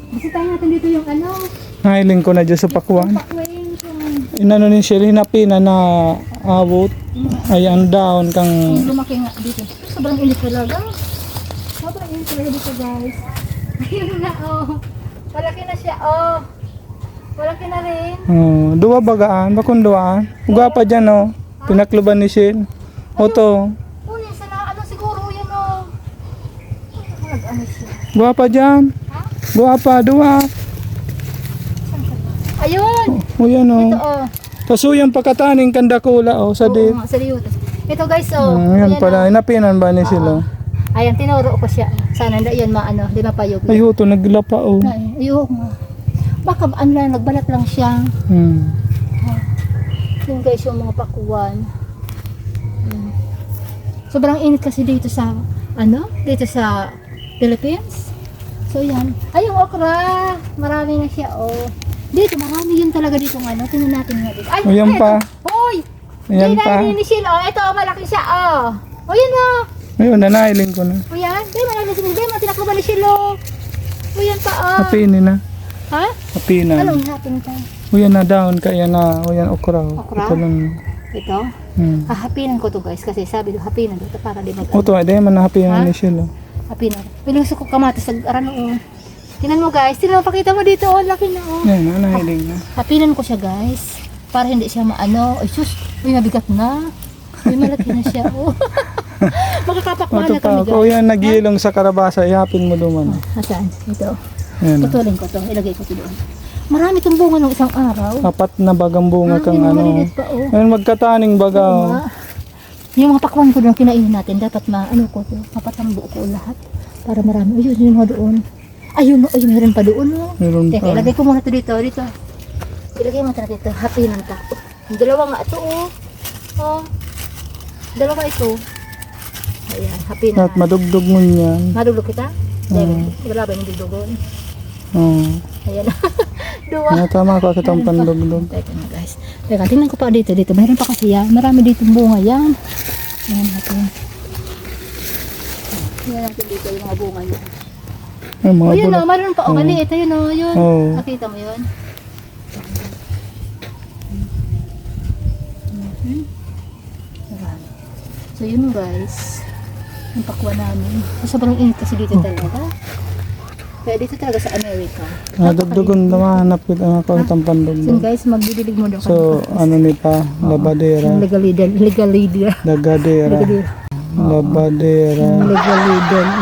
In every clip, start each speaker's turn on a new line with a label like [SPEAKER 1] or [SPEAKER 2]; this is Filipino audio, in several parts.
[SPEAKER 1] Bisitahin natin dito yung ano.
[SPEAKER 2] Nahiling ko na dyan sa pakuan.
[SPEAKER 1] Pakwing.
[SPEAKER 2] Inano ni siya, hinapina na abot. Ay, ang down kang...
[SPEAKER 1] Lumaki nga dito. Sobrang init talaga. Sobrang init talaga dito guys. Ayun na oh. Malaki na siya oh. Malaki na rin.
[SPEAKER 2] Oh, duwa bagaan, bakong duwaan. Uga pa dyan oh. Pinakluban ni Shin. Oto.
[SPEAKER 1] Uy, sana ano siguro yan oh. Ano siya?
[SPEAKER 2] Duwa pa dyan.
[SPEAKER 1] Ha?
[SPEAKER 2] Duwa pa, duwa.
[SPEAKER 1] Ayun!
[SPEAKER 2] O yan
[SPEAKER 1] Ito
[SPEAKER 2] oh.
[SPEAKER 1] oh.
[SPEAKER 2] Tasuyang pakataning kandakula oh, sa dit.
[SPEAKER 1] Oo, sa liwat. Ito guys oh.
[SPEAKER 2] Yan
[SPEAKER 1] Ayan,
[SPEAKER 2] pala,
[SPEAKER 1] oh.
[SPEAKER 2] inapinan ba ni sila?
[SPEAKER 1] Ayan, tinuro ko siya. Sana hindi yun maano, di mapayog.
[SPEAKER 2] Ay huto, naglapa oh.
[SPEAKER 1] Ayun. Baka ano lang, nagbalat lang siya. Yun guys yung mga pakuan. Sobrang init kasi dito sa dito sa Philippines. So yan. Ay yung okra, marami na siya oh. Dito marami yun talaga dito tingnan natin nga dito. Ay,
[SPEAKER 2] Ayan pa.
[SPEAKER 1] Hoy.
[SPEAKER 2] Ayan pa.
[SPEAKER 1] Ni Shil oh. Ito malaki siya oh. O yan oh.
[SPEAKER 2] Ayun, nanahiling ko na.
[SPEAKER 1] O yan. Di malaki siya. Di tinakluban ni Shil oh. O yan pa oh.
[SPEAKER 2] Hapinin na.
[SPEAKER 1] Ha?
[SPEAKER 2] Hapinan.
[SPEAKER 1] Anong natin ka?
[SPEAKER 2] O yan na down, kaya na, o yan okra.
[SPEAKER 1] Okra?
[SPEAKER 2] Ito lang.
[SPEAKER 1] Ito? Hapinan ko to guys kasi sabi do hapinan dito para di mag
[SPEAKER 2] O to, ay man nahapinan
[SPEAKER 1] Ha?
[SPEAKER 2] ni Sila.
[SPEAKER 1] hapinan. Pinuso ko kamatis sa arano oh. Tingnan mo guys, pakita mo dito oh, laki na oh.
[SPEAKER 2] Yan, nanahiling na.
[SPEAKER 1] Hapinan ko siya guys para hindi siya maano. Ay sus, uy mabigat na. Uy malaki na siya oh. Makakapakwa
[SPEAKER 2] Ito
[SPEAKER 1] na kami
[SPEAKER 2] pa, o
[SPEAKER 1] guys.
[SPEAKER 2] yan, nagilong sa karabasa, ihapin mo duman.
[SPEAKER 1] Saan? Ito.
[SPEAKER 2] Yan.
[SPEAKER 1] Putulin ko to, ilagay ko to doon. Marami itong bunga ng isang araw.
[SPEAKER 2] Apat na bagang bunga kang
[SPEAKER 1] Yung
[SPEAKER 2] ano.
[SPEAKER 1] maliliit pa oh.
[SPEAKER 2] Ayun, magkataning baga.
[SPEAKER 1] Oo
[SPEAKER 2] oh.
[SPEAKER 1] nga. Yung mga pakwan ko doon kinainin natin, dapat ko to, mapatambo ko lahat para marami. Ayun, yun mo doon. Ayun, meron pa doon. Oh.
[SPEAKER 2] Meron
[SPEAKER 1] Teka,
[SPEAKER 2] pa.
[SPEAKER 1] ilagay ko muna to dito. Ilagay mo ito dito. Hapinan ka. Yung dalawa nga ito oh. Oh. Dalawa ito. Ayan, hapinan.
[SPEAKER 2] At madugdog mo yan.
[SPEAKER 1] Madulog kita? Wala ba yung dudugon?
[SPEAKER 2] Oo.
[SPEAKER 1] Ayan. Dua.
[SPEAKER 2] Tama ka kitang pandugdog.
[SPEAKER 1] Teka na guys. Teka, tingnan ko pa dito. Mayroon pa kasi yan. Marami dito bunga yan. Ayan natin. Tingnan natin dito yung mga bunga niya.
[SPEAKER 2] Ay, mga
[SPEAKER 1] O yun
[SPEAKER 2] bulak.
[SPEAKER 1] o, mayroon pa o maliit. Ayun o, yun.
[SPEAKER 2] Oo.
[SPEAKER 1] Nakita mo yun? Marami. So yun guys. Ang pakwa namin. Sobrang init kasi dito talaga. Kaya dito talaga sa Amerika.
[SPEAKER 2] Nadugdugon naman, hanap kita nga ko kitang
[SPEAKER 1] So
[SPEAKER 2] pandugdog.
[SPEAKER 1] guys, magdidilig mo daw
[SPEAKER 2] So, ano ni pa, labadera.
[SPEAKER 1] Legalidia.
[SPEAKER 2] Dagadera. Labadera.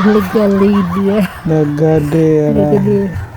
[SPEAKER 1] Legalidia.
[SPEAKER 2] Dagadera.